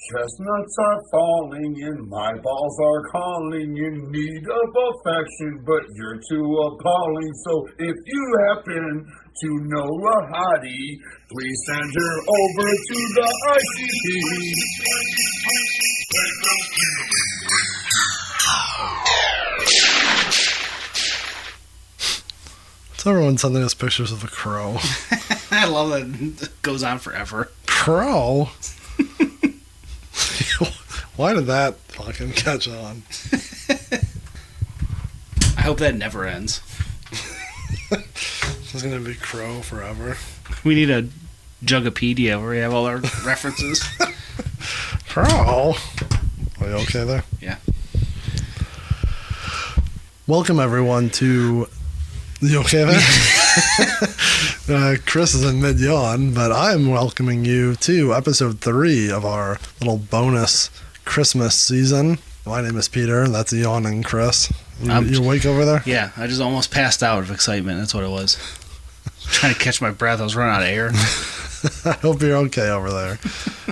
Chestnuts are falling and my balls are calling in need of affection, but you're too appalling. So if you happen to know a hottie, please send her over to the ICP. So everyone's sending us pictures of a crow. I love that it goes on forever. Crow? Why did that fucking catch on? I hope that never ends. It's going to be crow forever. We need a Juggapedia where we have all our references. Crow? Are you okay there? Yeah. Welcome everyone to... You okay there? Chris is in mid-yawn, but I'm welcoming you to episode 3 of our little bonus Christmas season. My name is Peter, and that's yawning Chris. You awake over there? Yeah, I just almost passed out of excitement. That's what it was. Trying to catch my breath. I was running out of air. I hope you're okay over there.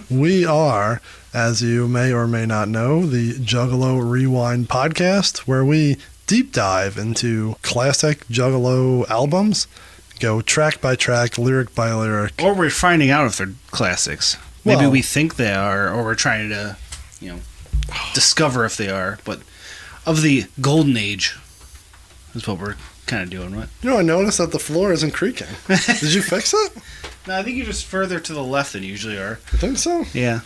We are, as you may or may not know, the Juggalo Rewind podcast, where we deep dive into classic Juggalo albums, go track by track, lyric by lyric. Or we're finding out if they're classics. Maybe we think they are, or we're trying to, discover if they are. But of the golden age is what we're kind of doing, right? I noticed that the floor isn't creaking. Did you fix it? No, I think you're just further to the left than you usually are. You think so? Yeah.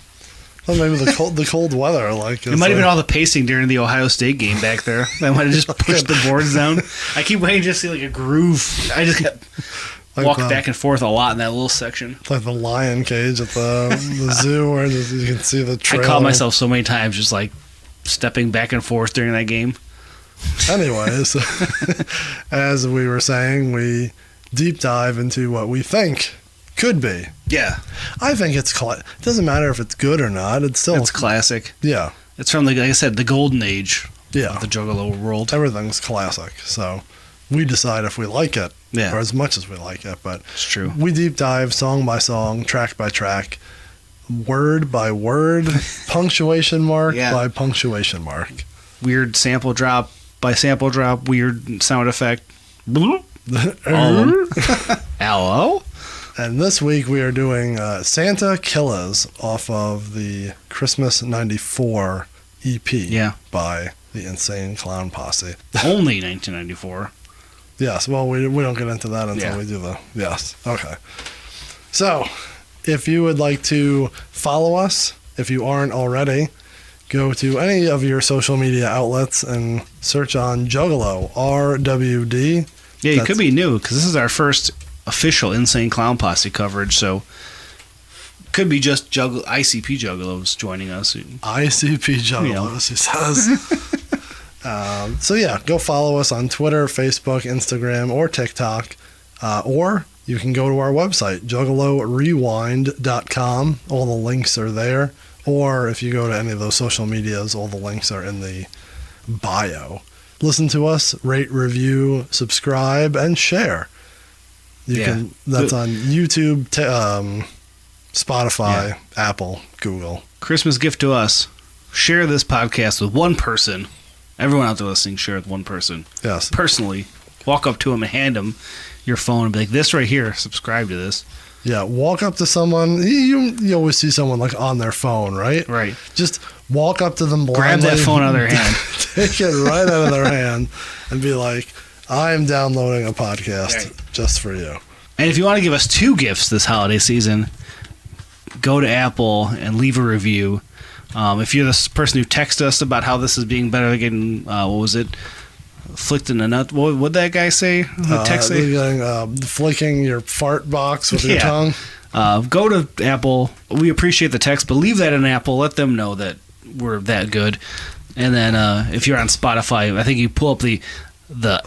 Well, maybe the cold weather. It might have been all the pacing during the Ohio State game back there. I might have just pushed the boards down. I keep waiting to see like a groove. I just kept walking back and forth a lot in that little section. It's like the lion cage at the zoo where you can see the trail. I caught myself so many times just like stepping back and forth during that game. Anyways, as we were saying, we deep dive into what we think could be. Yeah. I think it doesn't matter if it's good or not. It's classic. Yeah. It's from, like I said, the golden age of the Juggalo world. Everything's classic. So we decide if we like it or as much as we like it. But it's true. We deep dive song by song, track by track, word by word, punctuation mark by punctuation mark. Weird sample drop by sample drop, weird sound effect. Hello? And this week we are doing Santa Killas off of the Christmas 94 EP by the Insane Clown Posse. Only 1994. Yes, well, we don't get into that until we do the... Yes, okay. So, if you would like to follow us, if you aren't already, go to any of your social media outlets and search on Juggalo, RWD. Yeah, you could be new, because this is our first official Insane Clown Posse coverage, so could be just ICP Juggalos joining us. ICP Juggalos, he says. So yeah, go follow us on Twitter, Facebook, Instagram, or TikTok, or you can go to our website, juggalorewind.com. All the links are there, or if you go to any of those social medias, all the links are in the bio. Listen to us, rate, review, subscribe, and share. That's on YouTube, Spotify, Apple, Google. Christmas gift to us. Share this podcast with one person. Everyone out there listening, share it with one person. Yes. Personally. Walk up to him and hand him your phone and be like, this right here, subscribe to this. Yeah, walk up to someone. You always see someone like on their phone, right? Right. Just walk up to them blindly. Grab that phone out of their hand. Take it right out of their hand and be like, I'm downloading a podcast just for you. And if you want to give us 2 gifts this holiday season, go to Apple and leave a review. If you're the person who texted us about how this is being better than getting, what was it? Flicked in a nut. What'd that guy say? Text say? Flicking your fart box with your tongue. Go to Apple. We appreciate the text, but leave that in Apple. Let them know that we're that good. And then if you're on Spotify, I think you pull up the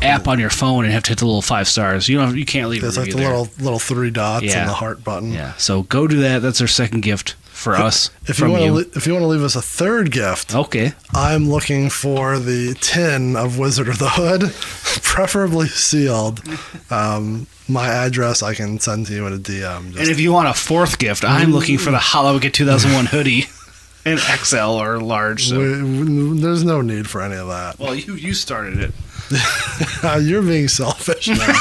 app on your phone and have to hit the little 5 stars. You can't leave a review there. There's like the little 3 dots and the heart button. Yeah. So go do that. That's our second gift for us. If you want to leave us a third gift, okay. I'm looking for the tin of Wizard of the Hood, preferably sealed. My address I can send to you in a DM. And if you want a 4th gift, I'm looking for the Halloween 2001 hoodie. in XL or large. So. There's no need for any of that. Well, you started it. You're being selfish now.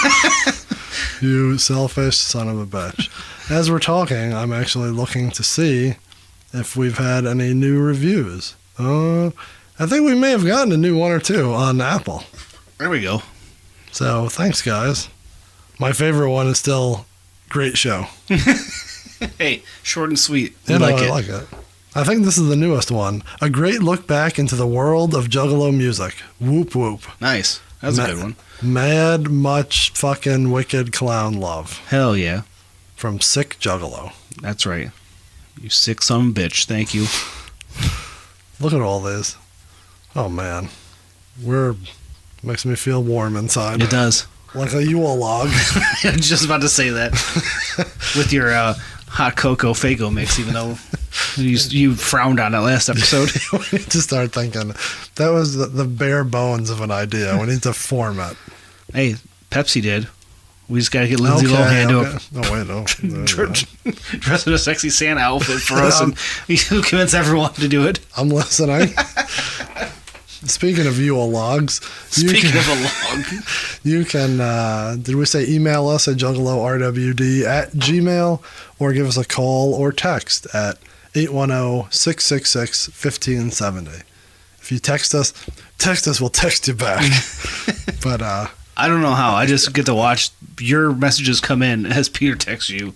You selfish son of a bitch. As we're talking, I'm actually looking to see if we've had any new reviews. I think we may have gotten a new one or two on Apple. There we go. So thanks, guys. My favorite one is still great show. Hey, short and sweet. I like it. I think this is the newest one. A great look back into the world of Juggalo music. Whoop whoop. Nice. That's a good one. Mad much fucking wicked clown love. Hell yeah. From Sick Juggalo. That's right. You sick son of a bitch. Thank you. Look at all this. Oh man. Makes me feel warm inside. It does. Like a Yule log. I was just about to say that. With your hot cocoa Fago mix, even though you frowned on it last episode. We need to start thinking. That was the bare bones of an idea. We need to form it. Hey, Pepsi did. We just got to get Lindsay Lohan to dress in a sexy Santa outfit for us and convince everyone to do it. I'm listening. Speaking of Yule logs. Speaking of a log. You can, did we say email us at juggalorwd@gmail or give us a call or text at 810-666-1570. If you text us, we'll text you back. But, I don't know how. I just get to watch your messages come in as Peter texts you.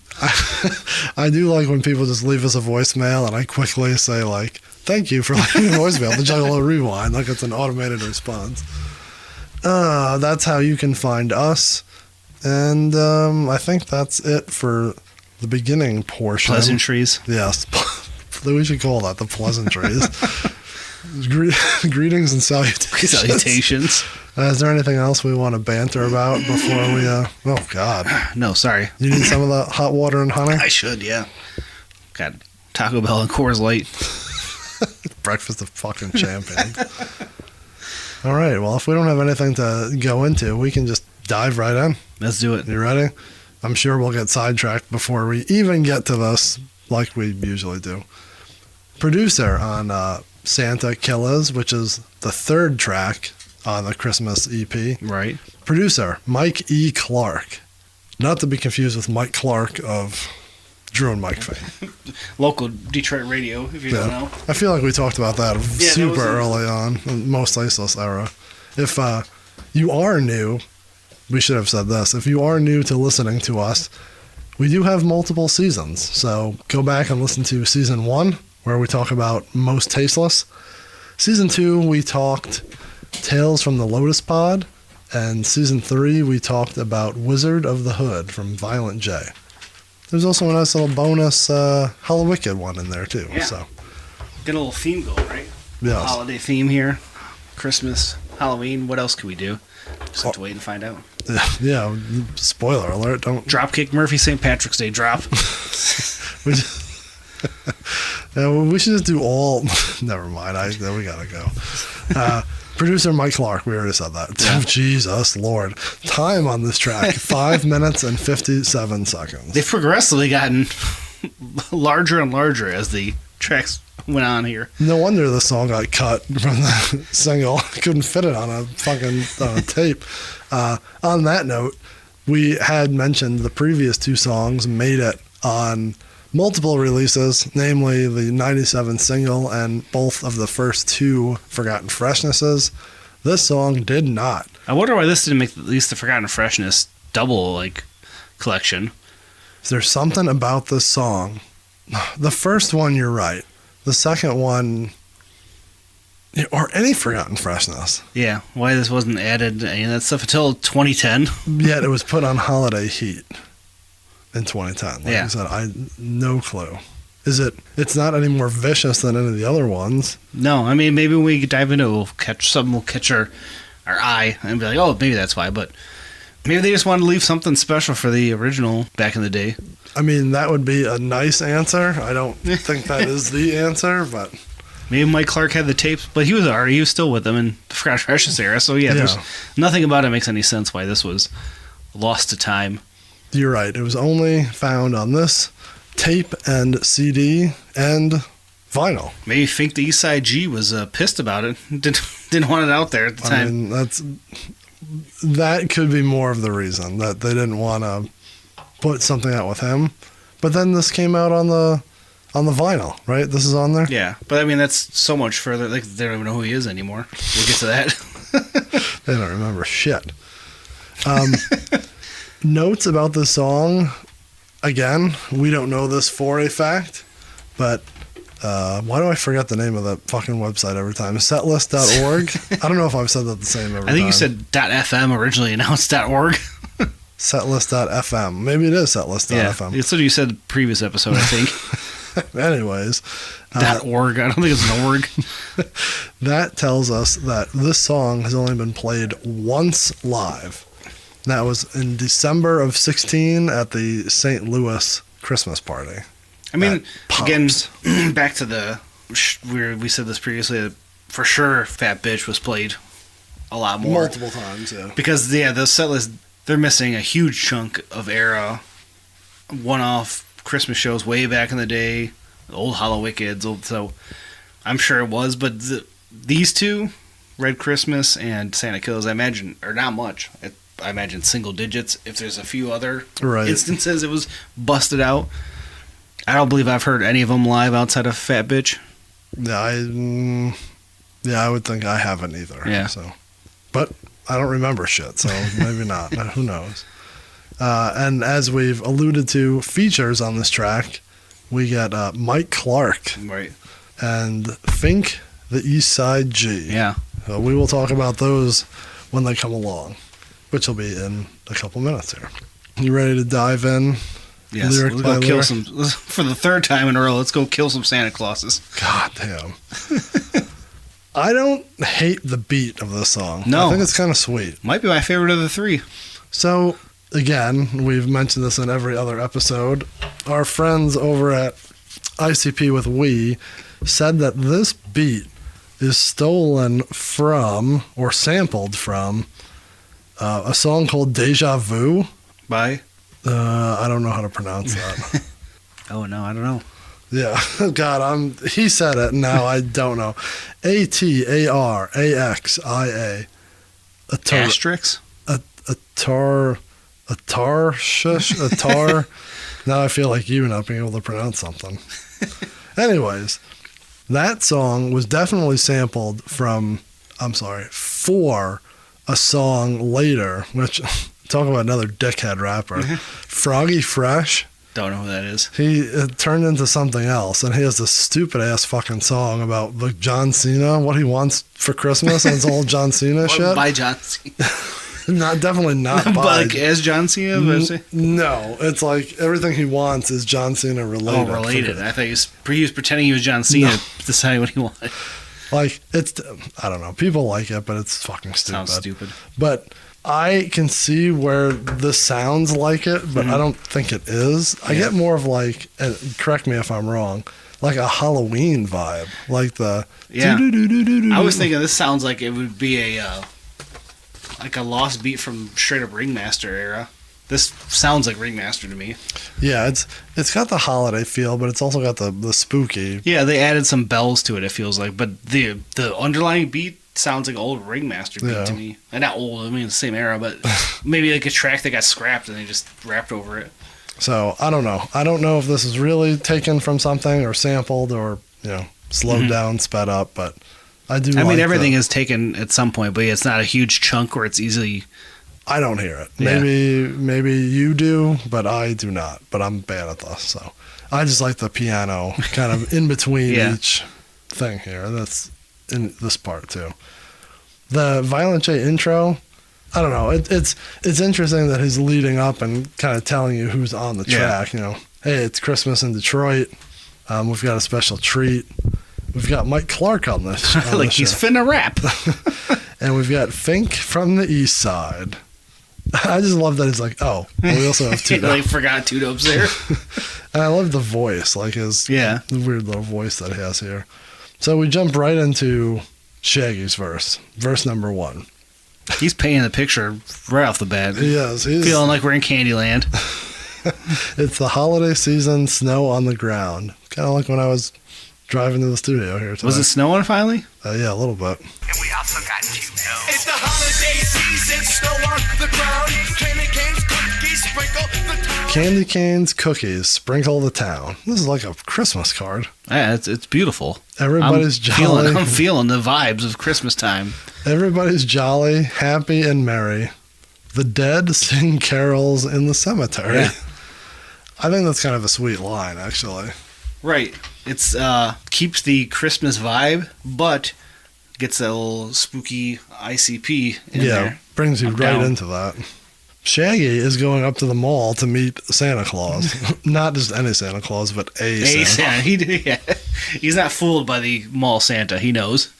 I do like when people just leave us a voicemail and I quickly say, like, thank you for leaving a voicemail. The Juggalo Rewind. Like it's an automated response. That's how you can find us. And I think that's it for the beginning portion. Pleasantries. Yes. We should call that the pleasantries. Greetings and salutations. Is there anything else we want to banter about before we... oh, God. No, sorry. You need some of the hot water and honey? I should, yeah. Got Taco Bell and Coors Light. Breakfast of fucking champions. All right. Well, if we don't have anything to go into, we can just dive right in. Let's do it. You ready? I'm sure we'll get sidetracked before we even get to this, like we usually do. Producer on Santa Killas, which is the third track on the Christmas EP. Right. Producer, Mike E. Clark. Not to be confused with Mike Clark of Drew and Mike fame. Local Detroit radio, if you don't know. I feel like we talked about that super early on, most Aceless era. If you are new, we should have said this. If you are new to listening to us, we do have multiple seasons. So go back and listen to season 1, where we talk about Most Tasteless. Season 2, we talked Tales from the Lotus Pod. And season 3, we talked about Wizard of the Hood from Violent J. There's also a nice little bonus Hallowicked one in there, too. Yeah. So. Get a little theme going, right? Yes. Holiday theme here. Christmas, Halloween. What else could we do? Just have to wait and find out. Yeah. Spoiler alert. Don't. Dropkick Murphy St. Patrick's Day drop. we should just do all. Never mind. We gotta go. Producer Mike Clark. We already said that. Yeah. Jesus Lord. Time on this track: 5 minutes and 57 seconds. They've progressively gotten larger and larger as the tracks went on here. No wonder the song got cut from the single. Couldn't fit it on a fucking tape. On that note, we had mentioned the previous 2 songs made it on multiple releases, namely the 97 single and both of the first 2 Forgotten Freshnesses. This song did not. I wonder why this didn't make at least the Forgotten Freshness double collection. There's something about this song. The first one, you're right. The second one, or any Forgotten Freshness. Yeah, why this wasn't added, that stuff until 2010. Yet it was put on Holiday Heat in 2010. Like I said, no clue. It's not any more vicious than any of the other ones. No, I mean, maybe when we dive into it, we'll catch our eye and be like, oh, maybe that's why, but maybe they just wanted to leave something special for the original back in the day. I mean, that would be a nice answer. I don't think that is the answer, but... Maybe Mike Clark had the tapes, but he was still with them in the Forgotten Freshnesses era, so there's nothing about it makes any sense why this was lost to time. You're right. It was only found on this tape and CD and vinyl. Maybe Fink the East Side G was pissed about it. Didn't want it out there at the time. I mean, that could be more of the reason that they didn't want to put something out with him. But then this came out on the vinyl, right? This is on there? Yeah. But I mean, that's so much further. Like, they don't even know who he is anymore. We'll get to that. They don't remember shit. Notes about the song. Again, we don't know this for a fact, but why do I forget the name of that fucking website every time? Setlist.org? I don't know if I've said that the same every time. I think you said .fm originally, and now it's .org. Setlist.fm. Maybe it is setlist.fm. Yeah, that's what you said the previous episode, I think. Anyways. .org. I don't think it's an org. That tells us that this song has only been played once live. That was in December of 2016 at the St. Louis Christmas party. I mean, again, back to we said this previously, for sure Fat Bitch was played a lot more. Multiple times, yeah. Because, the set list, they're missing a huge chunk of era, one-off Christmas shows way back in the day, the old Hollow Wickeds, so I'm sure it was, but these two, Red Christmas and Santa Killas, I imagine, are not much. I imagine single digits. If there's a few other instances it was busted out. I don't believe I've heard any of them live outside of Fat Bitch. Yeah, I would think I haven't either. Yeah. So, but I don't remember shit, so maybe not. Who knows? And as we've alluded to, features on this track, we got Mike Clark. Right. And Fink the East Side G. Yeah. So we will talk about those when they come along, which will be in a couple minutes here. You ready to dive in? Yes, let's go kill some, for the third time in a row, let's go kill some Santa Clauses. God damn. I don't hate the beat of this song. No. I think it's kind of sweet. Might be my favorite of the three. So, again, we've mentioned this in every other episode. Our friends over at ICP with We said that this beat is stolen from, or sampled from, a song called Deja Vu. By? I don't know how to pronounce that. Oh, no, I don't know. Yeah. God, he said it. Now I don't know. ATARAXIA. Asterix? Atar. Now I feel like you not being able to pronounce something. Anyways, that song was definitely sampled for a song later, which, talk about another dickhead rapper. Froggy Fresh. Don't know who that is. He turned into something else, and he has this stupid-ass fucking song about John Cena, what he wants for Christmas, and it's all John Cena shit. By John Cena. Definitely not by. Like as John Cena? No, it's like everything he wants is John Cena related. Oh, related. I thought he was pretending he was John Cena to decide what he wanted. Like, I don't know. People like it, but it's fucking stupid. Sounds stupid. But I can see where this sounds like it, but I don't think it is. I get more of like, and correct me if I'm wrong, like a Halloween vibe. Like the... Yeah. I was thinking this sounds like it would be a lost beat from straight up Ringmaster era. This sounds like Ringmaster to me. Yeah, it's got the holiday feel, but it's also got the spooky. Yeah, they added some bells to it, it feels like. But the underlying beat sounds like old Ringmaster beat to me. And not old, I mean the same era, but maybe like a track that got scrapped and they just rapped over it. So, I don't know. I don't know if this is really taken from something or sampled or, slowed down, sped up, but I mean, everything is taken at some point, but it's not a huge chunk where it's easily... I don't hear it. Maybe you do, but I do not. But I'm bad at this, so I just like the piano kind of in between each thing here. That's in this part too. The Violent J intro, I don't know. It's interesting that he's leading up and kind of telling you who's on the track. Hey, it's Christmas in Detroit. We've got a special treat. We've got Mike Clark on this. Like he's finna rap. And we've got Fink from the East Side. I just love that he's like, oh, well, we also have Two Dope. Like forgot Two Dope's there. And I love the voice, like the weird little voice that he has here. So we jump right into Shaggy's verse number 1. He's painting the picture right off the bat. He is. He's feeling like we're in Candyland. It's the holiday season, snow on the ground. Kind of like when I was driving to the studio here today. Was it snowing finally? Yeah, a little bit. And we also got Juggalo. It's the holiday season, snow on the ground. Candy canes, cookies, sprinkle the town. Candy canes, cookies, sprinkle the town. This is like a Christmas card. Yeah, it's beautiful. Everybody's jolly. I'm feeling the vibes of Christmas time. Everybody's jolly, happy, and merry. The dead sing carols in the cemetery. Yeah. I think that's kind of a sweet line, actually. Right. It's keeps the Christmas vibe, but gets that little spooky ICP in there. Brings you I'm right down. into that. Shaggy is going up to the mall to meet Santa Claus. Not just any Santa Claus, but a Santa. Santa. He's not fooled by the mall Santa. He knows.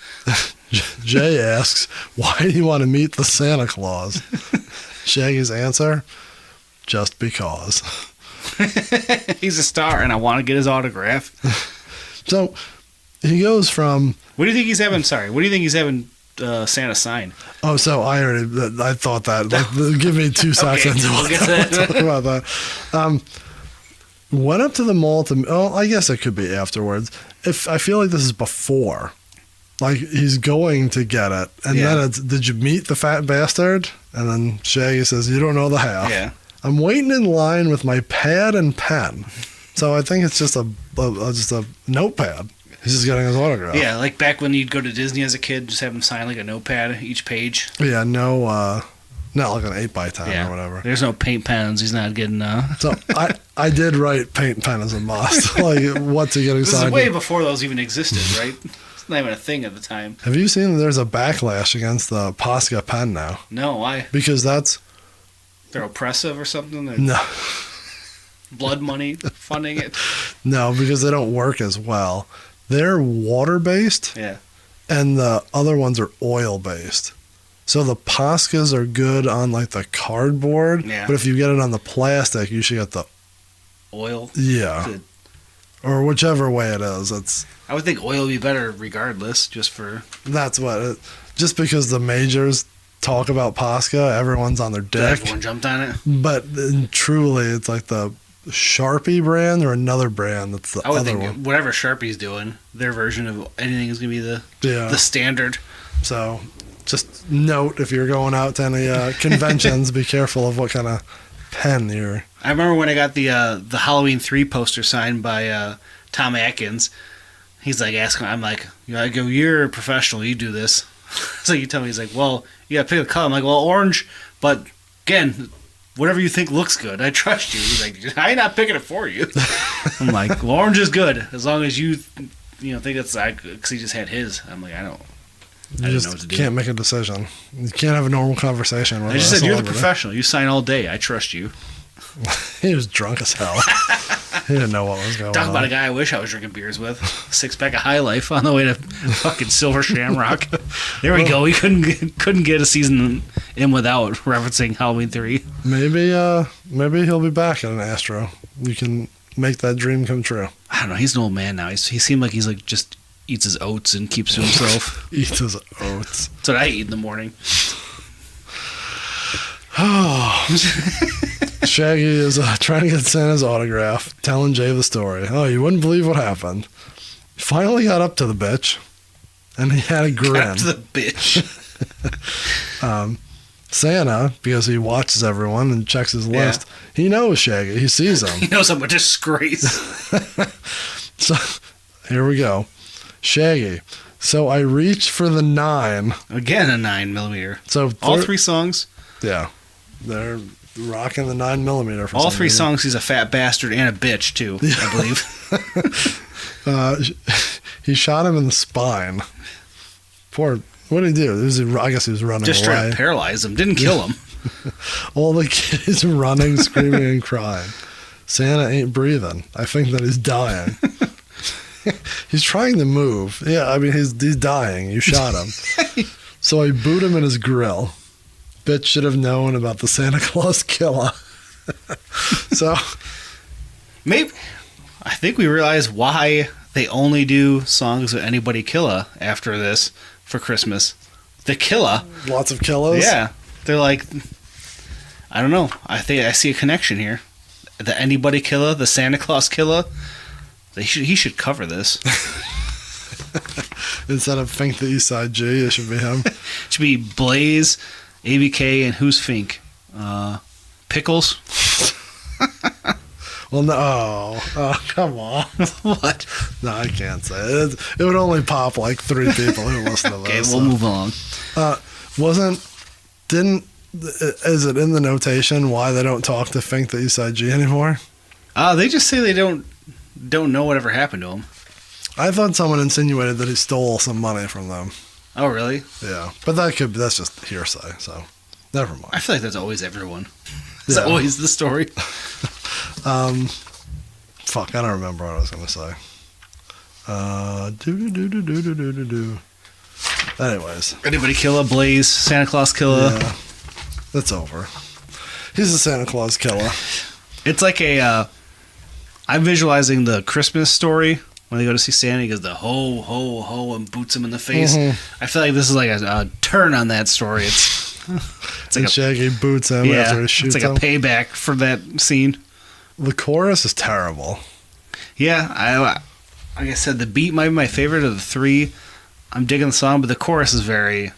Jay asks, why do you want to meet the Santa Claus? Shaggy's answer, just because. He's a star, and I want to get his autograph. So he goes from... What do you think he's having? Sorry. What do you think he's having Santa sign? Oh, so I thought that. Like, give me 2 seconds. We'll get to that. Talk about that. Went up to the mall to... Oh, I guess it could be afterwards. I feel like this is before. Like, he's going to get it. And then it's, did you meet the fat bastard? And then Shaggy says, you don't know the half. Yeah. I'm waiting in line with my pad and pen. So I think it's just a notepad. He's just getting his autograph. Yeah, like back when you'd go to Disney as a kid, just have him sign like a notepad each page. Yeah, no, not like an 8x10 or whatever. There's no paint pens. He's not getting... So I did write paint pen as a must. Like, what's he getting This signed? is way before those even existed, right? It's not even a thing at the time. Have you seen there's a backlash against the Posca pen now? No, why? Because They're oppressive or something? They're no, blood money funding it? no, because they don't work as well. They're water-based, Yeah. and the other ones are oil-based. So the Poscas are good on, like, the cardboard, Yeah. but if you get it on the plastic, you should get the... Oil? Yeah. Good. Or whichever way it is. I would think oil would be better regardless, just for... That's what... just because the majors talk about Posca, everyone's on their dick. Everyone jumped on it. But truly, it's like the Sharpie brand or another brand that's the I would other think one. whatever Sharpie's doing, their version of anything is going to be the standard. So just note, if you're going out to any conventions, be careful of what kind of pen you're... I remember when I got the Halloween 3 poster signed by Tom Atkins. He's like asking, I'm like, I go, you're a professional, you do this. So you tell me, he's like, well, you got to pick a color. I'm like, well, orange, but again, whatever you think looks good. I trust you. He's like, I'm not picking it for you. I'm like, well, orange is good as long as you think it's like, because he just had his. I'm like, I didn't know what to do. Can't make a decision. You can't have a normal conversation. I just said, you're the professional. You sign all day. I trust you. He was drunk as hell. He didn't know what was going on. Talk about a guy I wish I was drinking beers with. 6-pack of High Life on the way to fucking Silver Shamrock. There we go. We couldn't get a season in without referencing Halloween 3. Maybe he'll be back at an Astro. You can make that dream come true. I don't know. He's an old man now. He seemed like he's like just eats his oats and keeps to himself. Eats his oats. That's what I eat in the morning. Shaggy is trying to get Santa's autograph, telling Jay the story. Oh, you wouldn't believe what happened. Finally got up to the bitch, and he had a grin. Got up to the bitch. Santa, because he watches everyone and checks his list, he knows Shaggy. He sees him. He knows I'm a disgrace. So, here we go. Shaggy. So I reached for the 9. Again, a 9mm. So all 3 songs. Yeah. They're rocking the 9mm for all some 3 reason. songs, he's a fat bastard and a bitch, too, I believe. He shot him in the spine. Poor... What did he do? I guess he was running Just away. tried to paralyze him. Didn't kill him. All the kids running, screaming, and crying. Santa ain't breathing. I think that he's dying. He's trying to move. Yeah, I mean, he's dying. You shot him. So I boot him in his grill. Bitch should have known about the Santa Claus killer. So... Maybe... I think we realize why they only do songs with Anybody Killa after this for Christmas. The Killa. Lots of killos? Yeah. They're like... I don't know. I think I see a connection here. The Anybody Killa, the Santa Claus Killa. He should cover this. Instead of Fink the East Side G, it should be him. It should be Blaze, ABK, and who's Fink? Pickles? Well, no. Oh, come on. What? No, I can't say it. It would only pop like 3 people who listen to this. Okay, we'll move along. Is it in the notation why they don't talk to Fink the East Side G anymore? They just say they don't know whatever happened to him. I thought someone insinuated that he stole some money from them. Oh, really? Yeah, but that's just hearsay, so never mind. I feel like that's always everyone. It's always the story. Fuck, I don't remember what I was going to say. Anyways. Anybody kill a Blaze? Santa Claus killer? Yeah, it's over. He's a Santa Claus killer. It's like I'm visualizing the Christmas story when they go to see Santa. He goes the ho, ho, ho and boots him in the face. I feel like this is like a turn on that story. It's like Shaggy boots him after he shoots it's like him. a payback for that scene. The chorus is terrible. Yeah, like I said, the beat might be my favorite of the 3. I'm digging the song, but the chorus is very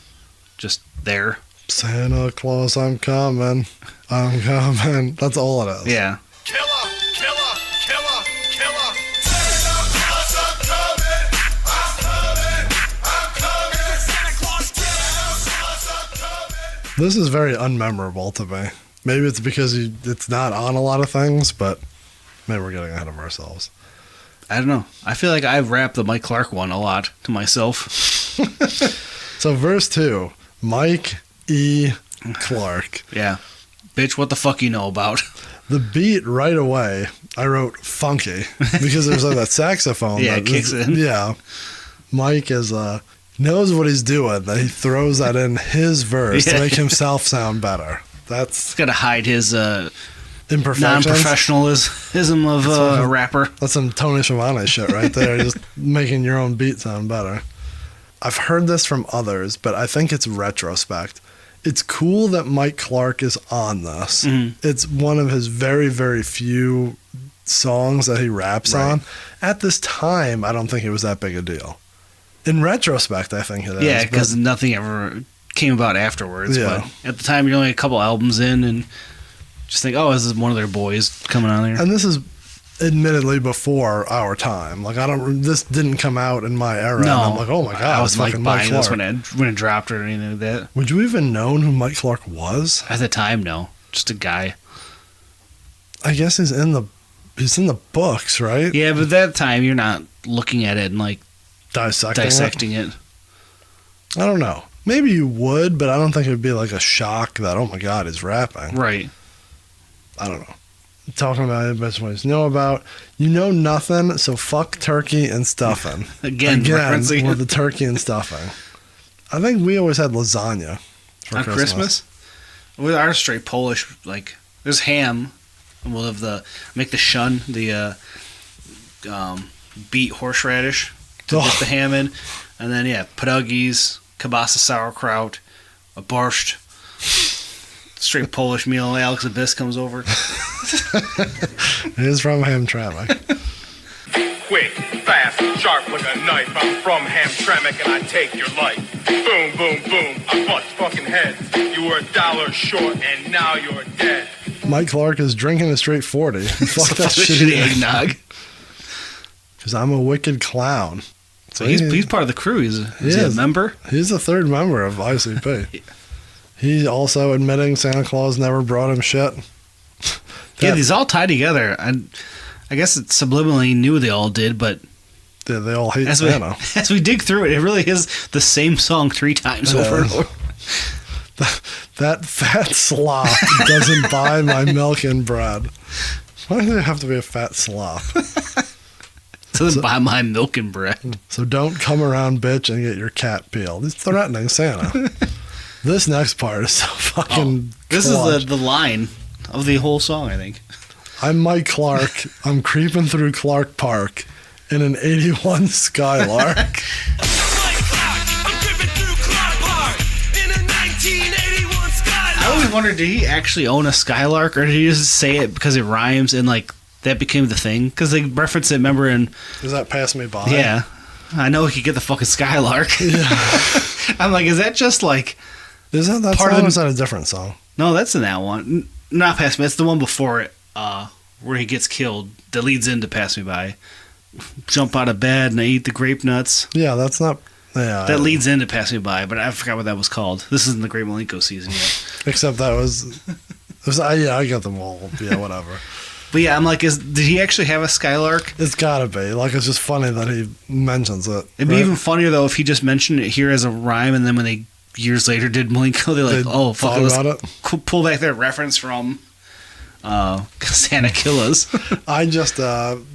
just there. Santa Claus, I'm coming. That's all it is. Yeah. Killer, killer, killer, killer. Santa Claus, I'm coming. I'm coming. I'm coming. Santa Claus, killer. This is very unmemorable to me. Maybe it's because it's not on a lot of things, but maybe we're getting ahead of ourselves. I don't know. I feel like I've rapped the Mike Clark one a lot to myself. So verse 2, Mike E. Clark. Yeah. Bitch, what the fuck you know about? The beat right away, I wrote funky because there's like that saxophone. Yeah, that it kicks in. Yeah. Mike knows what he's doing, that he throws that in his verse to make himself sound better. He's got to hide his imperfections. Non-professionalism of a rapper. That's some Tony Schiavone shit right there. Just making your own beat sound better. I've heard this from others, but I think it's retrospect. It's cool that Mike Clark is on this. Mm-hmm. It's one of his very, very few songs that he raps on. At this time, I don't think it was that big a deal. In retrospect, I think it is. Yeah, because nothing ever came about afterwards. Yeah. But at the time, you're only a couple albums in and just think, oh, this is one of their boys coming on there. And this is admittedly before our time. Like, this didn't come out in my era. No. And I'm like, oh my God, I was like fucking buying Mike this Clark. when it dropped or anything like that. Would you even known who Mike Clark was? At the time, no. Just a guy. I guess he's in the books, right? Yeah, but at that time, you're not looking at it and like dissecting it. I don't know. Maybe you would, but I don't think it would be like a shock that, oh my God, he's rapping. Right. I don't know. Talking about it, best ways to know about. You know nothing, so fuck turkey and stuffing. Again referencing with the turkey and stuffing. I think we always had lasagna for on Christmas. With our straight Polish, like there's ham, and we'll have make the shun, the beet horseradish to put the ham in, and then pierogies, kielbasa sauerkraut, a borscht. Straight Polish meal. Alex Abyss comes over. It is from Hamtramck. Quick, fast, sharp like a knife. I'm from Hamtramck and I take your life. Boom, boom, boom. I bust fucking heads. You were $1 short and now you're dead. Mike Clark is drinking a straight 40. Fuck that shitty shitty eggnog. Because I'm a wicked clown. So he's part of the crew. Is he a member? He's the 3rd member of ICP. He's also admitting Santa Claus never brought him shit. Yeah, these all tie together. I guess it subliminally knew they all did, but yeah, they all hate Santa. As we dig through it, it really is the same song 3 times over and over. That fat slop doesn't buy my milk and bread. Why does it have to be a fat slop? Doesn't buy my milk and bread. So don't come around, bitch, and get your cat peeled. He's threatening Santa. This next part is so fucking This is the line of the whole song, I think. I'm Mike Clark. I'm creeping through Clark Park in an 81 Skylark. I always wondered, did he actually own a Skylark, or did he just say it because it rhymes and like that became the thing? Because they reference it, remember, in... Does that pass me by? Yeah. I know he could get the fucking Skylark. Yeah. I'm like, is that just like... Isn't that part song, of or is that a different song? No, that's in that one. Not Pass Me. It's the one before it, where he gets killed. That leads into Pass Me By. Jump out of bed and I eat the grape nuts. Yeah, that's not... Yeah, that leads into Pass Me By, but I forgot what that was called. This isn't the Great Malenko season yet. Except that was... yeah, I got them all. Yeah, whatever. But yeah, I'm like, did he actually have a Skylark? It's gotta be. Like, it's just funny that he mentions it. It'd be even funnier, though, if he just mentioned it here as a rhyme, and then when they, years later, did Malenko, they're like, oh, fuck, let's pull back that reference from Santa Killas. I just,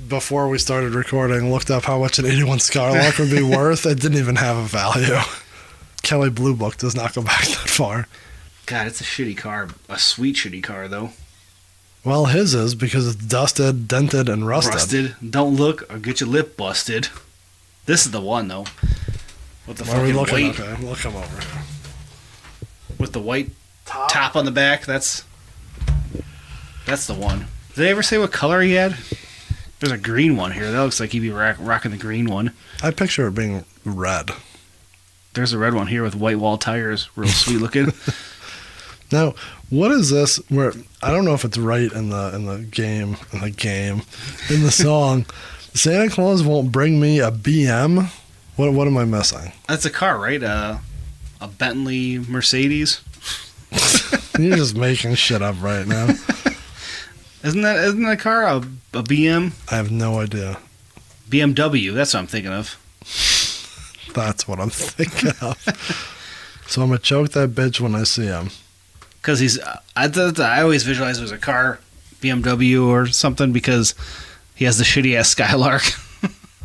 before we started recording, looked up how much an 81 Skylark would be worth. It didn't even have a value. Kelly Blue Book does not go back that far. God, it's a shitty car. A sweet shitty car, though. Well, his is because it's dusted, dented, and rusted. Don't look or get your lip busted. This is the one, though. With the fucking white... Okay, we'll come over here. With the white top on the back, that's the one. Did they ever say what color he had? There's a green one here. That looks like he'd be rocking the green one. I picture it being red. There's a red one here with white wall tires. Real sweet looking. Now, what is this? Where I don't know if it's right in the song. Santa Claus won't bring me a BM. What am I missing? That's a car, right? A Bentley Mercedes. You're just making shit up right now. Isn't that car a BM? I have no idea. BMW. That's what I'm thinking of. That's what I'm thinking of. So I'm gonna choke that bitch when I see him. Because I always visualize it as a car, BMW or something, because he has the shitty ass Skylark.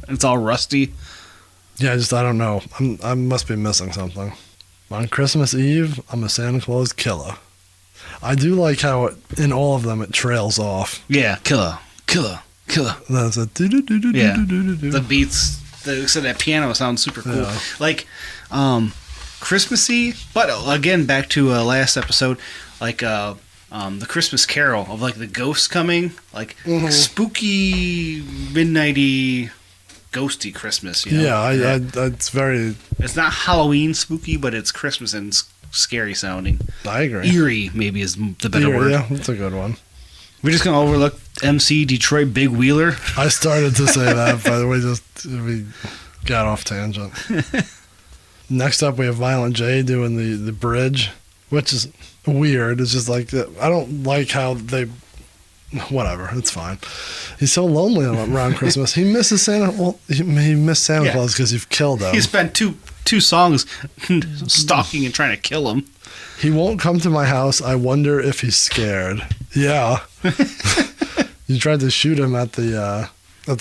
It's all rusty. Yeah, I don't know. I must be missing something. On Christmas Eve, I'm a Santa Claus killer. I do like how in all of them it trails off. Yeah, killer. That's a yeah. The beats, so that piano sounds super cool. Yeah. Like, Christmassy, but again, back to last episode, like the Christmas Carol of like the ghosts coming, like spooky, midnighty, ghosty Christmas. You know? Yeah, it's very. It's not Halloween spooky, but it's Christmas and scary sounding. I agree. Eerie maybe is the better word. Yeah, that's a good one. We're just gonna overlook MC Detroit Big Wheeler. I started to say that, but we got off tangent. Next up, we have Violent J doing the bridge, which is weird. It's just like, I don't like how they... Whatever, it's fine. He's so lonely around Christmas. He misses Santa... Well, he missed Santa Claus because you've killed him. He spent two songs stalking and trying to kill him. He won't come to my house. I wonder if he's scared. Yeah. You tried to shoot him at the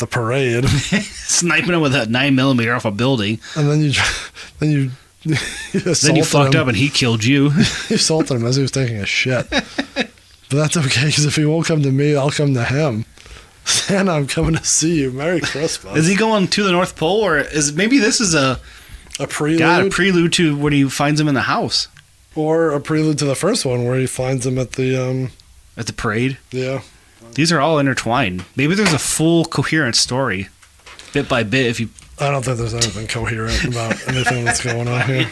parade. Sniping him with a 9mm off a building. And then you then you fucked up and he killed you. You assaulted him as he was taking a shit. But that's okay, because if he won't come to me, I'll come to him. Santa, I'm coming to see you. Merry Christmas. Is he going to the North Pole, or maybe this is a prelude? God, a prelude to when he finds him in the house, or a prelude to the first one where he finds him at the parade. Yeah. These are all intertwined. Maybe there's a full coherent story, bit by bit. If you, I don't think there's anything coherent about anything that's going on here,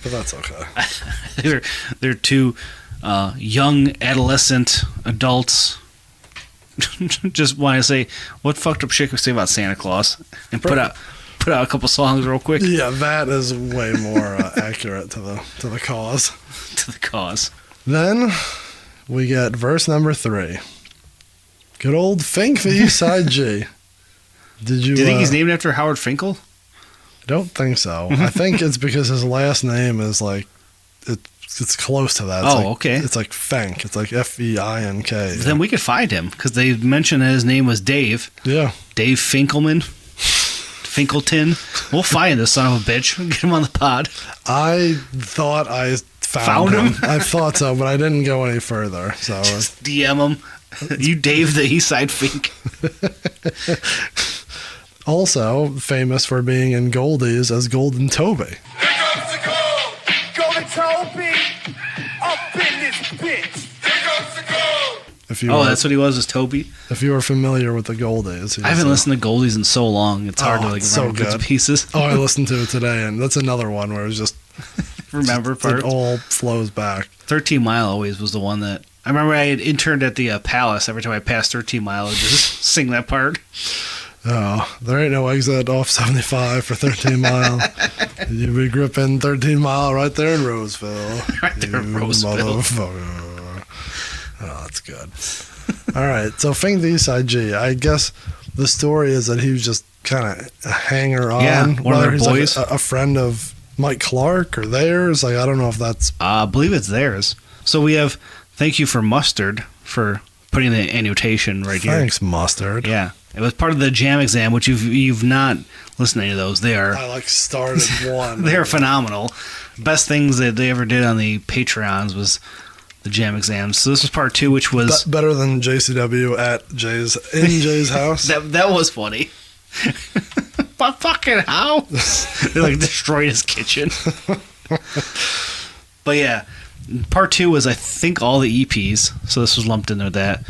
but that's okay. They're two young adolescent adults. Just want to say, what fucked up shit could we say about Santa Claus, and put out a couple songs real quick. Yeah, that is way more accurate to the cause. To the cause. Then we get verse number 3. Good old Fink the East Side G. Do you think he's named after Howard Finkel? I don't think so. I think it's because his last name is like it's close to that. It's okay. It's like Fink. It's like Fink. Then we could find him because they mentioned his name was Dave. Yeah. Dave Finkelman. Finkleton. We'll find this son of a bitch. Get him on the pod. I thought I found him. I thought so, but I didn't go any further. So just DM him. You Dave the Eastside Fink. Also famous for being in Goldies as Golden Toby. Here comes the gold. Golden Toby. Up in this bitch. Here comes the gold. If you that's what he was Toby? If you were familiar with the Goldies. I haven't listened to Goldies in so long. It's hard to remember so bits and pieces. Oh, I listened to it today, and that's another one where it's just remember parts. It all flows back. 13 Mile always was the one that I remember. I had interned at the Palace. Every time I passed 13 Mile, I would just sing that part. Oh, there ain't no exit off 75 for 13 Mile. You'd be gripping 13 Mile right there in Roseville. Right there in Roseville. Motherfucker. Oh, that's good. All right, so Fink the Eastside G. I guess the story is that he was just kind of a hanger on. Yeah, one of their boys. Like a friend of Mike Clark or theirs. Like, I don't know if that's... I believe it's theirs. So we have thank you for Mustard for putting the annotation right here. Thanks, Mustard. Yeah. It was part of the Jam Exam, which you've not listened to any of those. They are... I started one. They are phenomenal. Best things that they ever did on the Patreons was the Jam Exams. So this was part 2, which was... better than JCW at Jay's house. That was funny. But fucking house. They destroyed his kitchen. But yeah, part 2 was, I think, all the EPs. So this was lumped in there with that.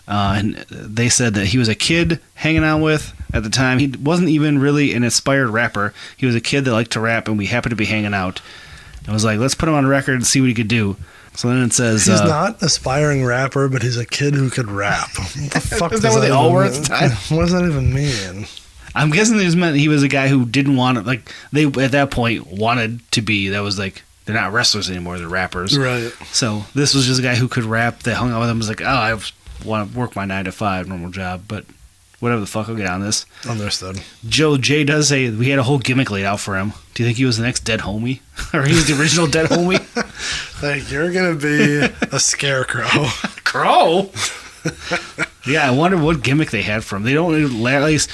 And they said that he was a kid hanging out with at the time. He wasn't even really an inspired rapper. He was a kid that liked to rap, and we happened to be hanging out. And was like, let's put him on record and see what he could do. So then it says... He's not an aspiring rapper, but he's a kid who could rap. What the fuck is that what they all were at the time? What does that even mean? I'm guessing it meant he was a guy who didn't want to... they, at that point, wanted to be... That was like... They're not wrestlers anymore. They're rappers. Right. So this was just a guy who could rap. That hung out with him. Was like, I want to work my 9 to 5 normal job, but whatever the fuck, I'll get on this. Understood. Joe J does say we had a whole gimmick laid out for him. Do you think he was the next dead homie? Or he was the original dead homie? Like, you're going to be a scarecrow. Crow? Yeah, I wonder what gimmick they had for him. They don't, at least,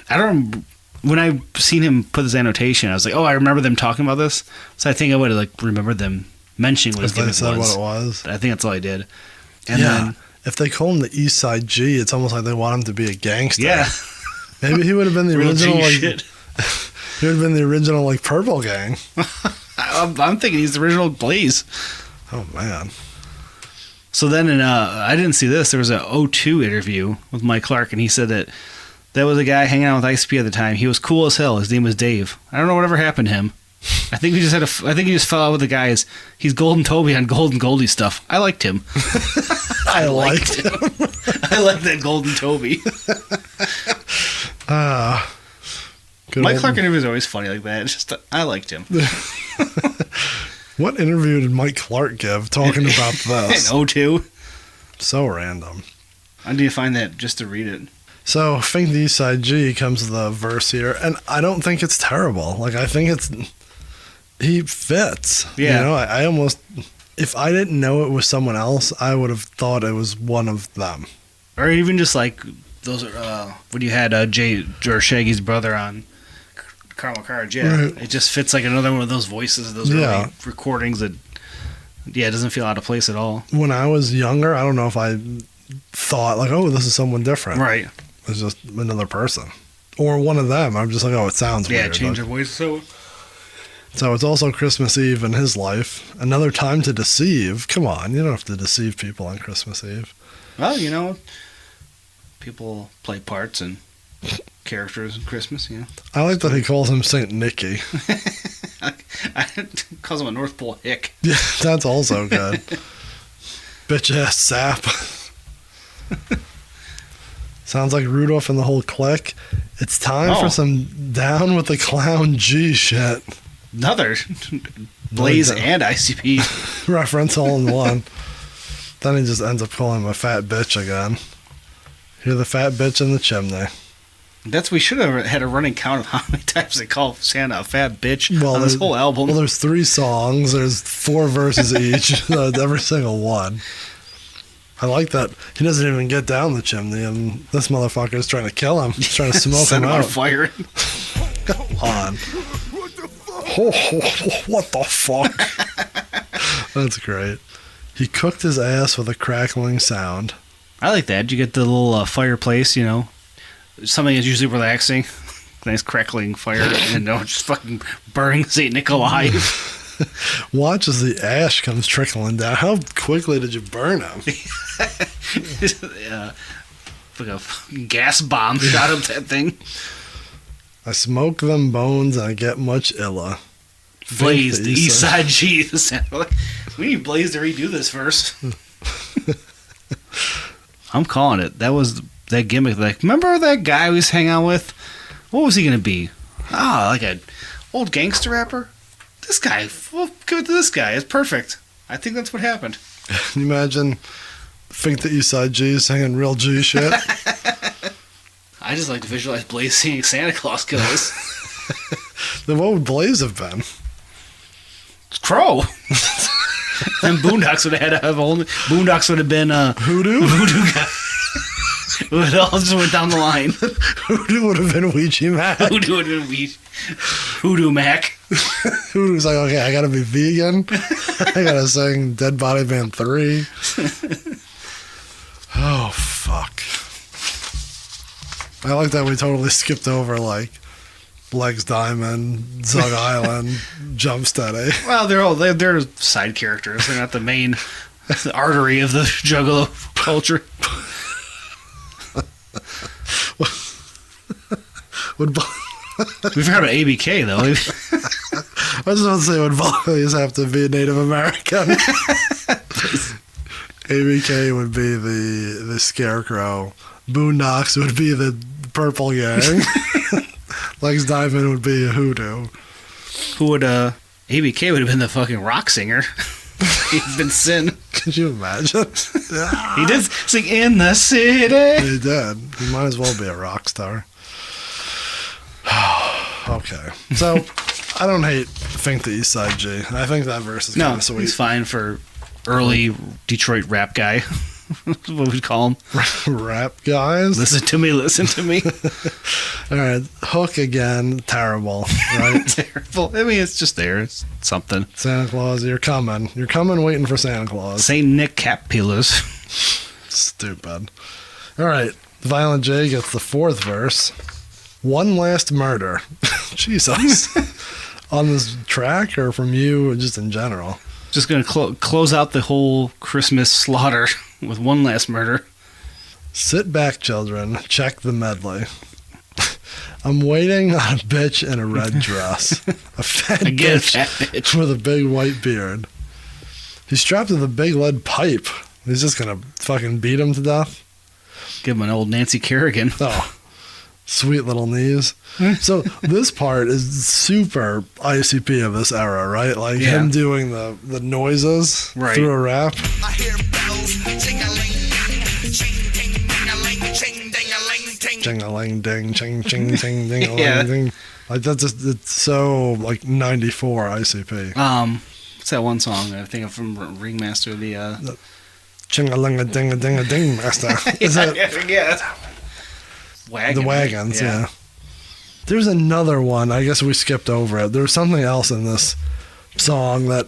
I don't, when I seen him put this annotation, I was like, oh, I remember them talking about this. So I think I would have remembered them mentioning what his gimmick was. They said what it was. I think that's all I did. And then, if they call him the East Side G, it's almost like they want him to be a gangster. Yeah. Maybe he would have been the original. Shit. He would have been the original Purple Gang. I'm thinking he's the original Blaze. Oh man. So then, I didn't see this. There was an O2 interview with Mike Clark, and he said that was a guy hanging out with ICP at the time. He was cool as hell. His name was Dave. I don't know whatever happened to him. I think he just fell out with the guys. He's Golden Toby on Golden Goldie stuff. I liked him. I liked him. I like that Golden Toby. Mike Clark interviews are always funny like that. It's just I liked him. What interview did Mike Clark give talking about this? In O2. So random. I need to find that just to read it. So, Fink the Eastside G comes to the verse here, and I don't think it's terrible. I think he fits. Yeah. You know, I almost, if I didn't know it was someone else, I would have thought it was one of them. Or even just those are, when you had Jay or Shaggy's brother on Carnival Cards, yeah. Right. It just fits like another one of those voices, those early recordings that, it doesn't feel out of place at all. When I was younger, I don't know if I thought, oh, this is someone different. Right. It's just another person. Or one of them. I'm just like, oh, it sounds weird. Yeah, change your voice. So it's also Christmas Eve in his life. Another time to deceive. Come on, you don't have to deceive people on Christmas Eve. Well, people play parts and characters in Christmas, I like that he calls him Saint Nicky. I calls him a North Pole hick. Yeah, that's also good. Bitch ass sap. Sounds like Rudolph and the whole clique. It's time for some Down with the Clown G shit. Another Blaze and ICP reference all in one. Then he just ends up calling him a fat bitch again. You're the fat bitch in the chimney. We should have had a running count of how many times they call Santa a fat bitch on this whole album. Well, there's 3 songs. There's 4 verses each. Every single one. I like that he doesn't even get down the chimney, and this motherfucker is trying to kill him. He's trying to smoke him out. Fire. Come on. What the fuck? That's great. He cooked his ass with a crackling sound. I like that. You get the little fireplace, something that's usually relaxing. Nice crackling fire, and just fucking burning St. Nick alive. Watch as the ash comes trickling down. How quickly did you burn him? Like a fucking gas bomb shot up that thing. I smoke them bones and I get much illa. Blaze, the East Side G. We need Blaze to redo this verse. I'm calling it. That was that gimmick. Like, remember that guy we was hanging out with? What was he going to be? Like an old gangster rapper? This guy. We'll give it to this guy. It's perfect. I think that's what happened. Can you imagine Fink the East Side G singing real G shit? I just like to visualize Blaze singing Santa Claus Killas. Then what would Blaze have been? Crow. And Boondocks would have had to have a whole. Boondocks would have been Hoodoo? Voodoo guy. It would all just went down the line. Hoodoo would have been Ouija Mac. Hoodoo would have been Hoodoo Mac. Hoodoo's like, okay, I gotta be vegan. I gotta sing Dead Body Band 3. Oh, fuck. I like that we totally skipped over, like, Legs Diamond, Zug Island, Jump Steady. Well, they're side characters. They're not the main artery of the Juggalo culture. We forgot about ABK though. I was about to say, would volleys have to be Native American? ABK would be the Scarecrow. Boondocks would be the Purple Gang. Legs Diamond would be a Hoodoo. Who would ABK would have been the fucking rock singer. He'd been Sin. Could you imagine? He did sing In the City. He did. He might as well be a rock star. Okay. So, I don't hate Fink the East Side G. I think that verse is kind of sweet. He's fine for early Detroit rap guy. What we'd call him. Rap guys? Listen to me. All right. Hook again. Terrible, right? Terrible. I mean, it's just there. It's something. Santa Claus, you're coming. You're coming waiting for Santa Claus. St. Nick Cap Peelers. Stupid. All right. Violent J gets the fourth verse. One last murder. Jesus. On this track or from you or just in general? Just going to close out the whole Christmas slaughter with one last murder. Sit back, children. Check the medley. I'm waiting on a bitch in a red dress. A fat bitch with a big white beard. He's strapped with a big lead pipe. He's just going to fucking beat him to death. Give him an old Nancy Kerrigan. Oh, sweet little knees. So this part is super ICP of this era, right? Like him doing the noises through a rap. I hear bells, Ching-a-ling, ding, ching, ching, ching, ding-a-ling, ding. Like that's just, it's so like 94 ICP. What's that one song I think of from Ringmaster? The Ching-a-ling-a-ding-a-ding-a-ding master. Is that? Yeah. Wagon, the Wagons, yeah. There's another one. I guess we skipped over it. There's something else in this song that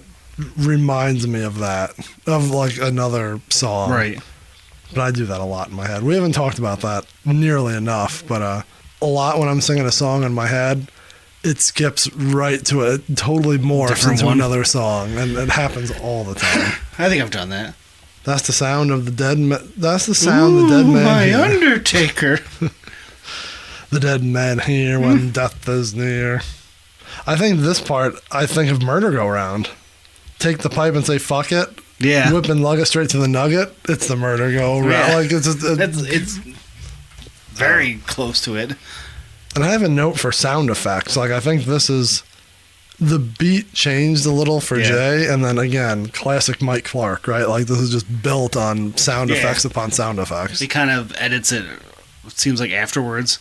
reminds me of that, of like another song. Right. But I do that a lot in my head. We haven't talked about that nearly enough, but a lot when I'm singing a song in my head, it skips right to a totally morphs into another song, and it happens all the time. I think I've done that. That's the sound of the dead man. That's the sound the dead man my hear. Undertaker. The dead man here when death is near. I think this part, I think of Murder Go Round. Take the pipe and say fuck it. Yeah. Whip and lug it straight to the nugget. It's the Murder Go Round. Yeah. Like it's very close to it. And I have a note for sound effects. Like I think this is the beat changed a little for Jay, and then again, classic Mike Clark, right? Like this is just built on sound effects upon sound effects. He kind of edits it seems like afterwards.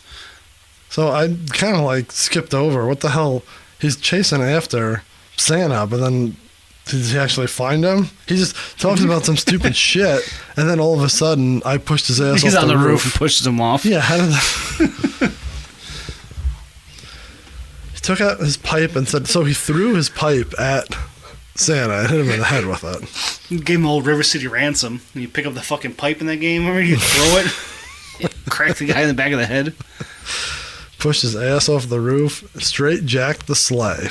So I kind of like skipped over. What the hell? He's chasing after Santa, but then did he actually find him? He just talks about some stupid shit, and then all of a sudden, I pushed his ass He's off on the roof and pushes him off. Yeah, how did that? He took out his pipe and said, so he threw his pipe at Santa and hit him in the head with it. You gave him old River City Ransom. And you pick up the fucking pipe in that game, remember? You throw it, crack the guy in the back of the head. Pushed his ass off the roof, straight jacked the sleigh.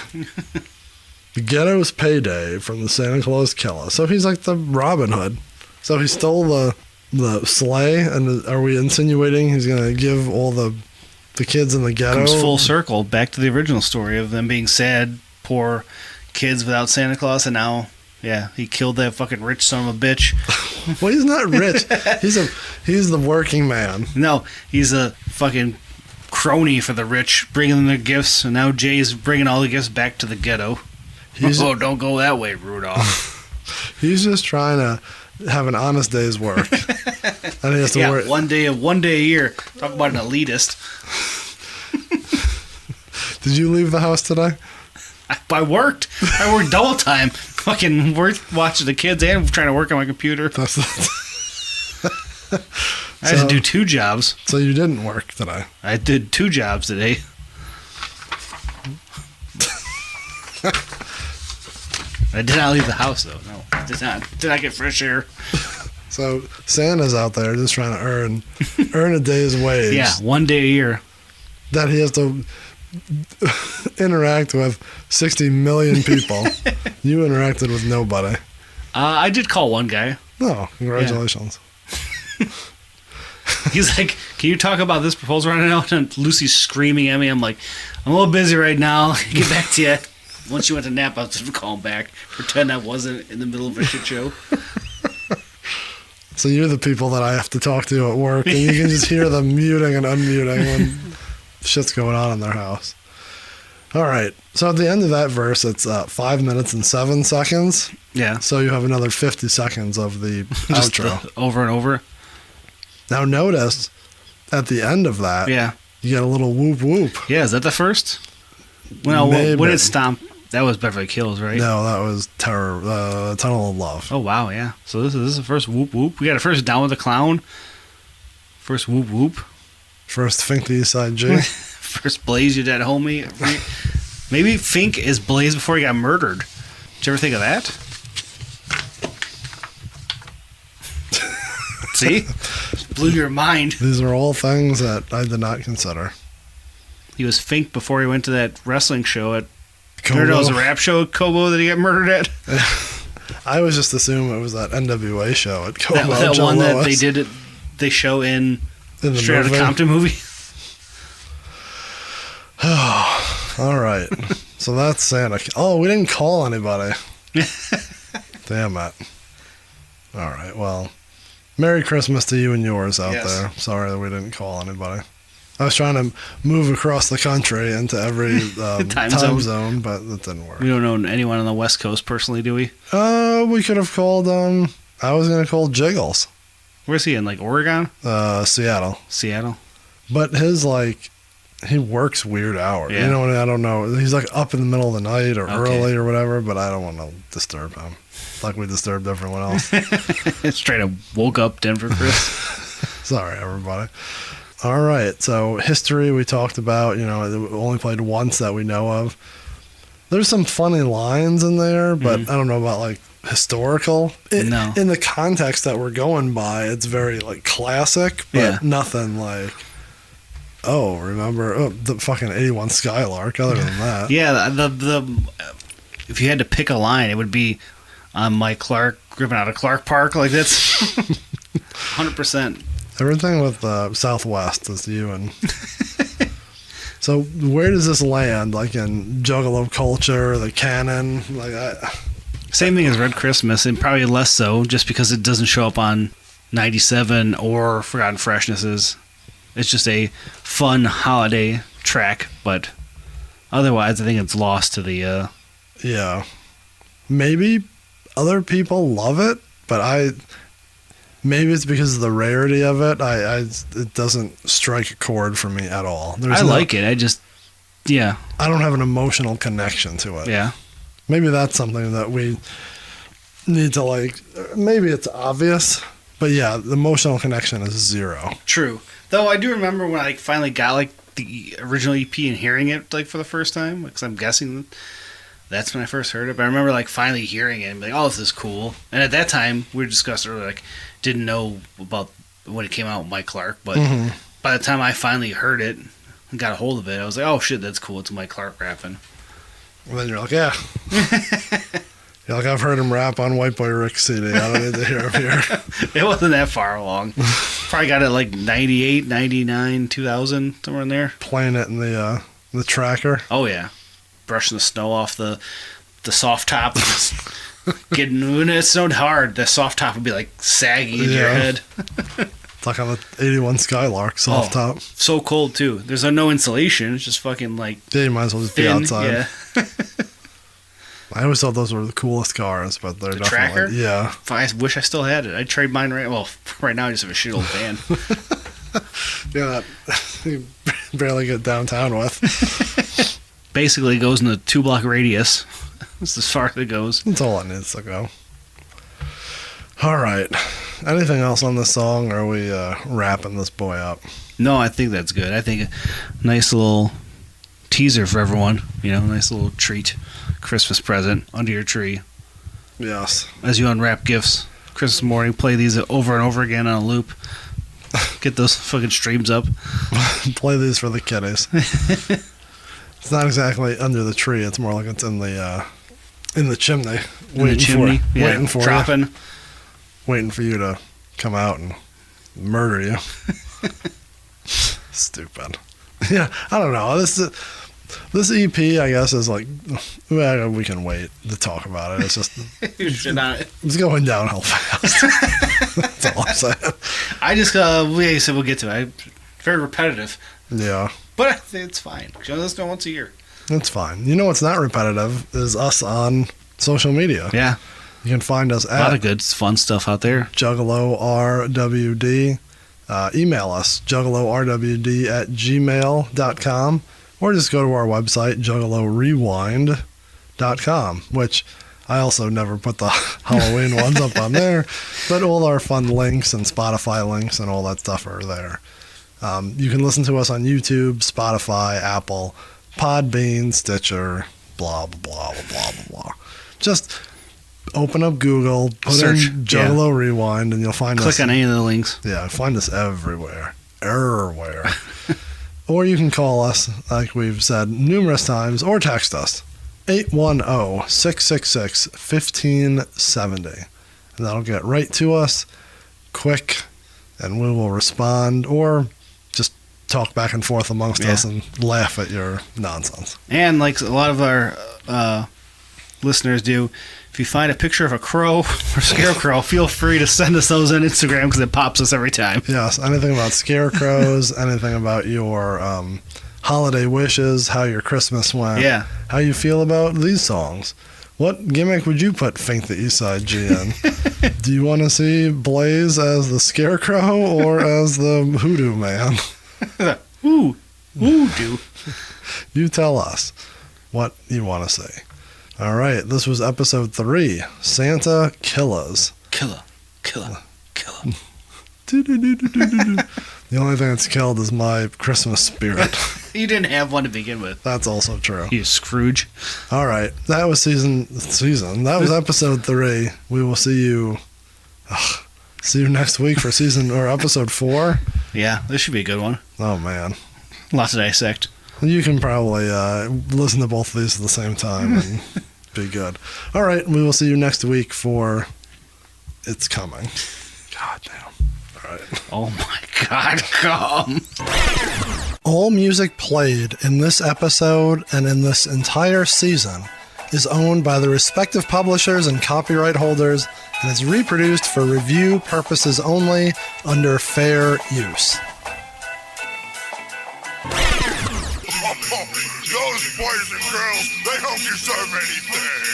The ghetto's payday from the Santa Claus Killas. So he's like the Robin Hood. So he stole the the sleigh, and are we insinuating he's going to give all the kids in the ghetto? Comes full circle back to the original story of them being sad, poor kids without Santa Claus, and now, yeah, he killed that fucking rich son of a bitch. Well, he's not rich. He's the working man. No, he's a fucking crony for the rich, bringing them their gifts, and now Jay's bringing all the gifts back to the ghetto. Don't go that way, Rudolph. He's just trying to have an honest day's work. And he has to work. one day a year. Talk about an elitist. Did you leave the house today? I worked double time. Fucking worked watching the kids and trying to work on my computer. I had to do 2 jobs. So you didn't work today? I did 2 jobs today. I did not leave the house, though. No, I did not. Did not get fresh air. So Santa's out there just trying to earn a day's wage. Yeah, 1 day a year. That he has to interact with 60 million people. You interacted with nobody. I did call one guy. No, congratulations. Yeah. He's like, can you talk about this proposal right now? And Lucy's screaming at me. I'm like, I'm a little busy right now. I'll get back to you. Once she went to nap, I was just calling back. Pretend I wasn't in the middle of a shit show. So you're the people that I have to talk to at work, and you can just hear them muting and unmuting when shit's going on in their house. All right. So at the end of that verse, it's 5 minutes and 7 seconds. Yeah. So you have another 50 seconds of the outro. Over and over. Now notice at the end of that, you get a little whoop whoop. Yeah, is that the first? Well, when it stomped, that was Beverly Hills, right? No, that was Tunnel of Love. Oh, wow, yeah. So this is the first whoop whoop. We got a first Down with the Clown. First whoop whoop. First Fink the East Side G. First Blaze, your dead homie. Maybe Fink is Blaze before he got murdered. Did you ever think of that? See? Blew your mind. These are all things that I did not consider. He was Fink before he went to that wrestling show at Nerdo's rap show at Kobo that he got murdered at. I was just assuming it was that NWA show at Kobo. That one that they show in the Straight Outta Compton movie. All right. So that's Santa. Oh, we didn't call anybody. Damn it. All right. Well, Merry Christmas to you and yours out there. Sorry that we didn't call anybody. I was trying to move across the country into every time zone, but that didn't work. We don't know anyone on the West Coast personally, do we? We could have called, I was going to call Jiggles. Where's he in, like Oregon? Seattle. Seattle. But his, he works weird hours. Yeah. You know, I don't know. He's up in the middle of the night or early or whatever, but I don't want to disturb him like we disturbed everyone else. Straight up woke up Denver Chris. Sorry, everybody. All right, so history we talked about, we only played once that we know of. There's some funny lines in there, but I don't know about, historical. No. In the context that we're going by, it's very, classic, but nothing remember the fucking 81 Skylark, other than that. Yeah, the if you had to pick a line, it would be Mike Clark ripping out of Clark Park, that's 100%. Everything with Southwest is you and. So where does this land? In Juggalo culture, the canon, Same thing as Red Christmas, and probably less so, just because it doesn't show up on 97 or Forgotten Freshnesses. It's just a fun holiday track, but otherwise, I think it's lost to the. Yeah, maybe other people love it, but maybe it's because of the rarity of it. It doesn't strike a chord for me at all. I like it. I don't have an emotional connection to it. Yeah. Maybe that's something that we need to maybe it's obvious, but yeah, the emotional connection is zero. True. Though I do remember when I finally got the original EP and hearing it for the first time, because I'm guessing that's when I first heard it. But I remember finally hearing it and being oh, this is cool. And at that time, we discussed earlier, didn't know about when it came out with Mike Clark, but by the time I finally heard it and got a hold of it, I was like, oh shit, that's cool. It's Mike Clark rapping. And then you're like, yeah. You're like, I've heard him rap on White Boy Rick's CD. I don't need to hear him here. It wasn't that far along. Probably got it like 98, 99, 2000, somewhere in there. Playing it in the tracker. Oh, yeah. Brushing the snow off the soft top. Getting, when it snowed hard, the soft top would be like saggy in your head. It's like on the 81 Skylarks soft top. So cold, too. There's no insulation. It's just fucking like. Yeah, you might as well just be thin, outside. Yeah. I always thought those were the coolest cars, but they're definitely. Tracker? Yeah. I wish I still had it. I'd trade mine right now I just have a shit old van. Yeah, you barely get downtown with. Basically, it goes in a 2-block radius. That's as far as it goes. That's all it needs to go. All right. Anything else on this song, or are we wrapping this boy up? No, I think that's good. I think a nice little teaser for everyone. Nice little treat. Christmas present under your tree. Yes. As you unwrap gifts Christmas morning, play these over and over again on a loop. Get those fucking streams up. Play these for the kiddies. It's not exactly under the tree. It's more like it's in the chimney. Waiting for dropping. you. Waiting for you to come out and murder you. Stupid. Yeah, I don't know. This EP, I guess, is like, well, we can wait to talk about it. It's just, it's going downhill fast. That's all I'm saying. I just, we'll get to it. Very repetitive. Yeah. But I think it's fine. Let's go once a year. It's fine. You know what's not repetitive is us on social media. Yeah. You can find us at a lot of good, fun stuff out there. Juggalo RWD. Email us, juggalorwd@gmail.com. Or just go to our website, juggalorewind.com, which I also never put the Halloween ones up on there, but all our fun links and Spotify links and all that stuff are there. You can listen to us on YouTube, Spotify, Apple, Podbean, Stitcher, blah, blah, blah, blah, blah, blah. Just open up Google, search in Juggalo Rewind, and you'll find us. Click on any of the links. Yeah, find us everywhere. Everywhere. Or you can call us, like we've said numerous times, or text us, 810-666-1570. And that'll get right to us, quick, and we will respond, or just talk back and forth amongst us and laugh at your nonsense. And like a lot of our listeners do, if you find a picture of a crow or scarecrow, feel free to send us those on Instagram because it pops us every time. Yes, anything about scarecrows, anything about your holiday wishes, how your Christmas went, how you feel about these songs. What gimmick would you put Fink the East Side G in? Do you want to see Blaze as the scarecrow or as the hoodoo man? Hoodoo. You tell us what you want to see. All right, this was episode 3, Santa Killas. Killer. The only thing that's killed is my Christmas spirit. You didn't have one to begin with. That's also true. You Scrooge. All right, that was season. That was episode 3. We will see you next week for season or episode 4. Yeah, this should be a good one. Oh man, lots to dissect. You can probably listen to both of these at the same time and be good. All right, we will see you next week for It's Coming. God damn. All right. Oh my God, come. All music played in this episode and in this entire season is owned by the respective publishers and copyright holders and is reproduced for review purposes only under fair use. Those boys and girls, they don't deserve anything.